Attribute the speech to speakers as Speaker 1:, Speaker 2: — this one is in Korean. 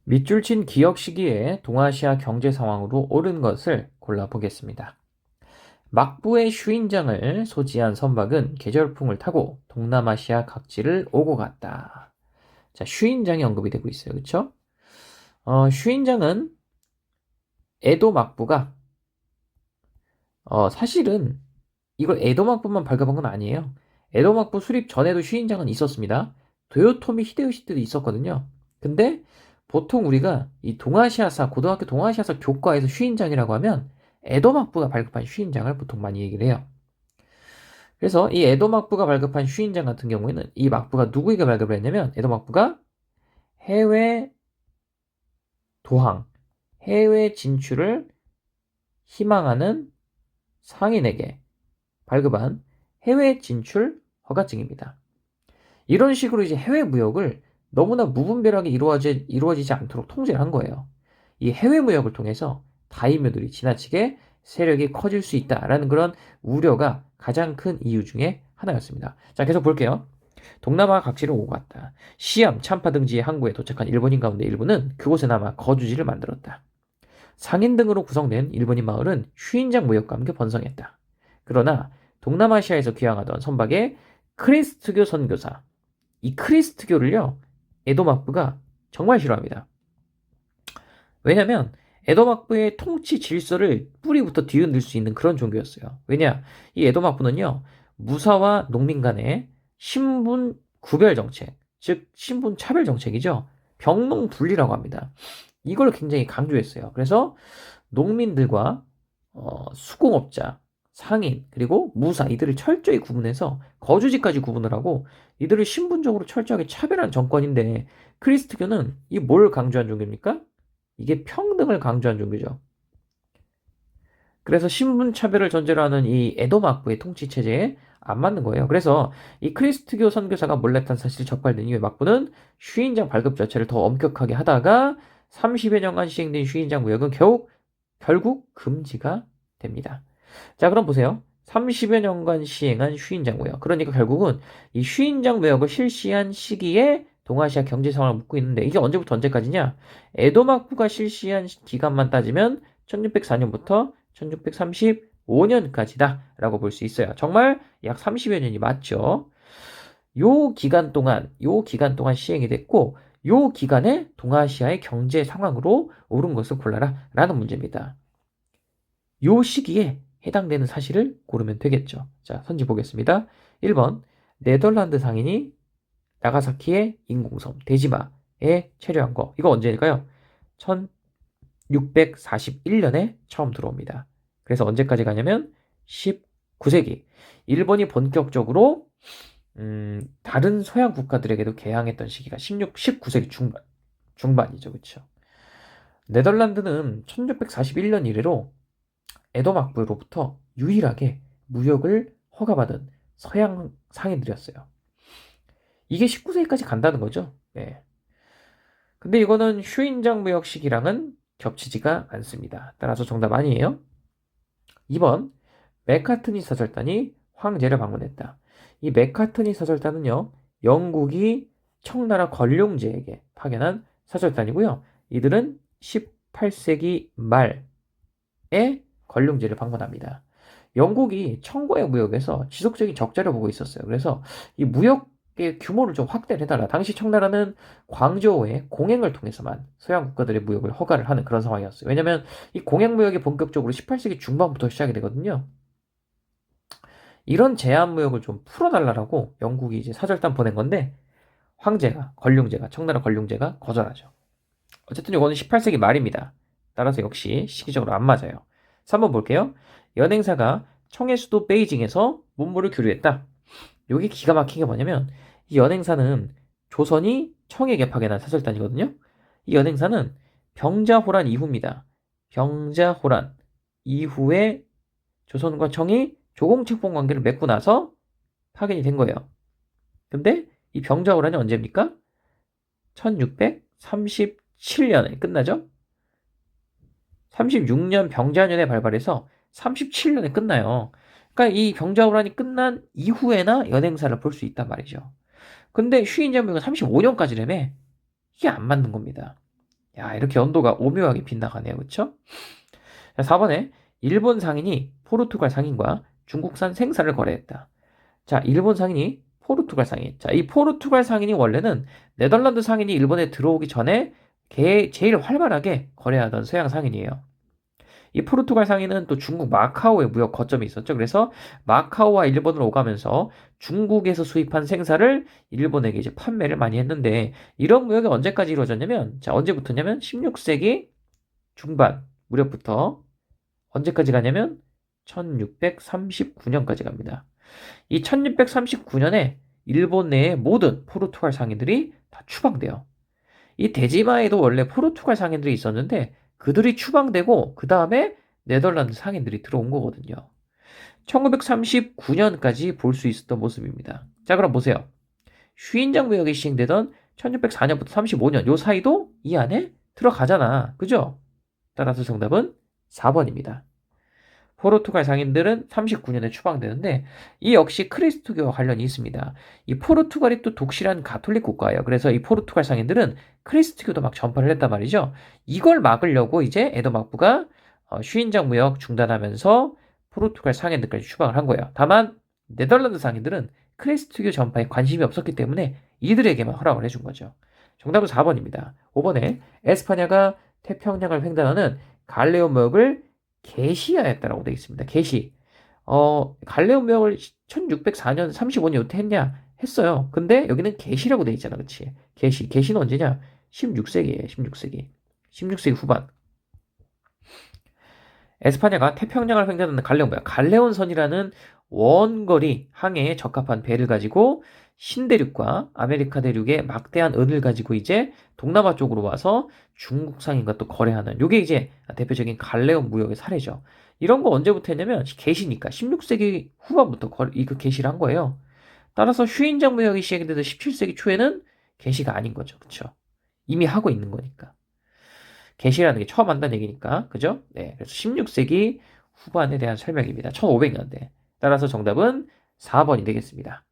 Speaker 1: 밑줄 친 기역 시기에 동아시아 경제 상황으로 옳은 것을 골라보겠습니다. 막부의 슈인장을 소지한 선박은 계절풍을 타고 동남아시아 각지를 오고 갔다. 자, 슈인장이 언급이 되고 있어요. 그쵸? 슈인장은 에도 막부가, 사실은 이걸 에도 막부만 발급한 건 아니에요. 에도 막부 수립 전에도 슈인장은 있었습니다. 도요토미 히데요시 때도 있었거든요. 근데 보통 우리가 이 동아시아사, 고등학교 동아시아사 교과에서 슈인장이라고 하면 에도 막부가 발급한 슈인장을 보통 많이 얘기를 해요. 그래서 이 에도 막부가 발급한 슈인장 같은 경우에는 이 막부가 누구에게 발급을 했냐면 에도 막부가 해외 도항, 해외 진출을 희망하는 상인에게 발급한 해외 진출 허가증입니다. 이런 식으로 이제 해외 무역을 너무나 무분별하게 이루어지지 않도록 통제를 한 거예요. 이 해외 무역을 통해서 다이묘들이 지나치게 세력이 커질 수 있다라는 그런 우려가 가장 큰 이유 중에 하나였습니다. 자, 계속 볼게요. 동남아 각지를 오고 갔다. 시암, 참파 등지의 항구에 도착한 일본인 가운데 일부는 그곳에 남아 거주지를 만들었다. 상인 등으로 구성된 일본인 마을은 휴인장 무역과 함께 번성했다. 그러나 동남아시아에서 귀향하던 선박의 크리스트교 선교사, 이 크리스트교를요, 에도 막부가 정말 싫어합니다. 왜냐면 에도 막부의 통치 질서를 뿌리부터 뒤흔들 수 있는 그런 종교였어요. 왜냐, 이 에도 막부는요, 무사와 농민 간의 신분 구별 정책, 즉 신분 차별 정책이죠. 병농 분리라고 합니다. 이걸 굉장히 강조했어요. 그래서 농민들과 수공업자, 상인, 그리고 무사 이들을 철저히 구분해서 거주지까지 구분을 하고 이들을 신분적으로 철저하게 차별한 정권인데 크리스트교는 이 뭘 강조한 종교입니까? 이게 평등을 강조한 종교죠. 그래서 신분 차별을 전제로 하는 이 에도막부의 통치 체제에 안 맞는 거예요. 그래서 이 크리스트교 선교사가 몰래 탄 사실이 적발된 이후에 막부는 슈인장 발급 자체를 더 엄격하게 하다가 30여 년간 시행된 슈인장 무역은 결국 금지가 됩니다. 자, 그럼 보세요. 30여 년간 시행한 슈인장 무역. 그러니까 결국은 이 슈인장 무역을 실시한 시기에 동아시아 경제 상황을 묻고 있는데 이게 언제부터 언제까지냐? 에도막부가 실시한 기간만 따지면 1604년부터 1635년까지다 라고 볼 수 있어요. 정말 약 30여 년이 맞죠. 요 기간 동안 시행이 됐고 요 기간에 동아시아의 경제 상황으로 옳은 것을 골라라 라는 문제입니다. 요 시기에 해당되는 사실을 고르면 되겠죠. 자, 선지 보겠습니다. 1번, 네덜란드 상인이 나가사키의 인공섬 데지마에 체류한 거. 이거 언제일까요? 1641년에 처음 들어옵니다. 그래서 언제까지 가냐면 19세기. 일본이 본격적으로 다른 서양 국가들에게도 개항했던 시기가 19세기 중반이죠. 그렇죠? 네덜란드는 1641년 이래로 에도막부로부터 유일하게 무역을 허가받은 서양 상인들이었어요. 이게 19세기까지 간다는 거죠. 네. 근데 이거는 슈인장 무역 시기랑은 겹치지가 않습니다. 따라서 정답 아니에요. 2번, 맥카트니 사절단이 황제를 방문했다. 이 맥카트니 사절단은요, 영국이 청나라 권룡제에게 파견한 사절단이고요. 이들은 18세기 말에 권룡제를 방문합니다. 영국이 청과의 무역에서 지속적인 적자를 보고 있었어요. 그래서 이 무역의 규모를 좀 확대를 해달라. 당시 청나라는 광저우의 공행을 통해서만 서양 국가들의 무역을 허가를 하는 그런 상황이었어요. 왜냐하면 이 공행 무역이 본격적으로 18세기 중반부터 시작이 되거든요. 이런 제한 무역을 좀 풀어달라고 영국이 이제 사절단 보낸 건데 청나라 권룡제가 거절하죠. 어쨌든 이거는 18세기 말입니다. 따라서 역시 시기적으로 안 맞아요. 3번 볼게요. 연행사가 청의 수도 베이징에서 문물을 교류했다. 여기 기가 막힌 게 뭐냐면 이 연행사는 조선이 청에게 파견한 사절단이거든요. 이 연행사는 병자호란 이후입니다. 병자호란 이후에 조선과 청이 조공책봉 관계를 맺고 나서 파견이 된 거예요. 근데 이 병자호란이 언제입니까? 1637년에 끝나죠? 36년 병자년에 발발해서 37년에 끝나요. 그러니까 이 병자호란이 끝난 이후에나 연행사를 볼 수 있단 말이죠. 근데 휴인전무역은 35년까지라며 이게 안 맞는 겁니다. 야, 이렇게 연도가 오묘하게 빗나가네요. 그쵸? 자, 4번에 일본 상인이 포르투갈 상인과 중국산 생산을 거래했다. 자, 일본 상인이 포르투갈 상인. 자, 이 포르투갈 상인이 원래는 네덜란드 상인이 일본에 들어오기 전에 제일 활발하게 거래하던 서양 상인이에요. 이 포르투갈 상인은 또 중국 마카오에 무역 거점이 있었죠. 그래서 마카오와 일본을 오가면서 중국에서 수입한 생사를 일본에게 이제 판매를 많이 했는데 이런 무역이 언제까지 이루어졌냐면 자, 언제부터냐면 16세기 중반 무렵부터 언제까지 가냐면 1639년까지 갑니다. 이 1639년에 일본 내의 모든 포르투갈 상인들이 다 추방돼요. 이 대지마에도 원래 포르투갈 상인들이 있었는데 그들이 추방되고 그 다음에 네덜란드 상인들이 들어온 거거든요. 1939년까지 볼 수 있었던 모습입니다. 자, 그럼 보세요. 휴인장 무역이 시행되던 1604년부터 35년 요 사이도 이 안에 들어가잖아. 그죠? 따라서 정답은 4번입니다. 포르투갈 상인들은 39년에 추방되는데 이 역시 크리스토교와 관련이 있습니다. 이 포르투갈이 또 독실한 가톨릭 국가예요. 그래서 이 포르투갈 상인들은 크리스토교도 막 전파를 했단 말이죠. 이걸 막으려고 이제 에도막부가 휴인장 무역 중단하면서 포르투갈 상인들까지 추방을 한 거예요. 다만 네덜란드 상인들은 크리스토교 전파에 관심이 없었기 때문에 이들에게만 허락을 해준 거죠. 정답은 4번입니다. 5번에 에스파냐가 태평양을 횡단하는 갈레온 무역을 게시하였다라고 되어 있습니다. 게시. 갈레온 무역을 1604년 35년부터 했냐? 했어요. 근데 여기는 게시라고 되어 있잖아. 그치? 게시. 게시는 언제냐? 16세기예요. 16세기. 16세기 후반. 에스파냐가 태평양을 횡단하는 갈레온 무역. 갈레온선이라는 원거리 항해에 적합한 배를 가지고 신대륙과 아메리카 대륙의 막대한 은을 가지고 이제 동남아 쪽으로 와서 중국 상인과 또 거래하는 요게 이제 대표적인 갈레온 무역의 사례죠. 이런 거 언제부터 했냐면 게시니까 16세기 후반부터 이거 게시를 한 거예요. 따라서 휴인장 무역이 시행되던 17세기 초에는 게시가 아닌 거죠. 그렇죠? 이미 하고 있는 거니까. 게시라는 게 처음 한다는 얘기니까. 그죠? 네. 그래서 16세기 후반에 대한 설명입니다. 1500년대. 따라서 정답은 4번이 되겠습니다.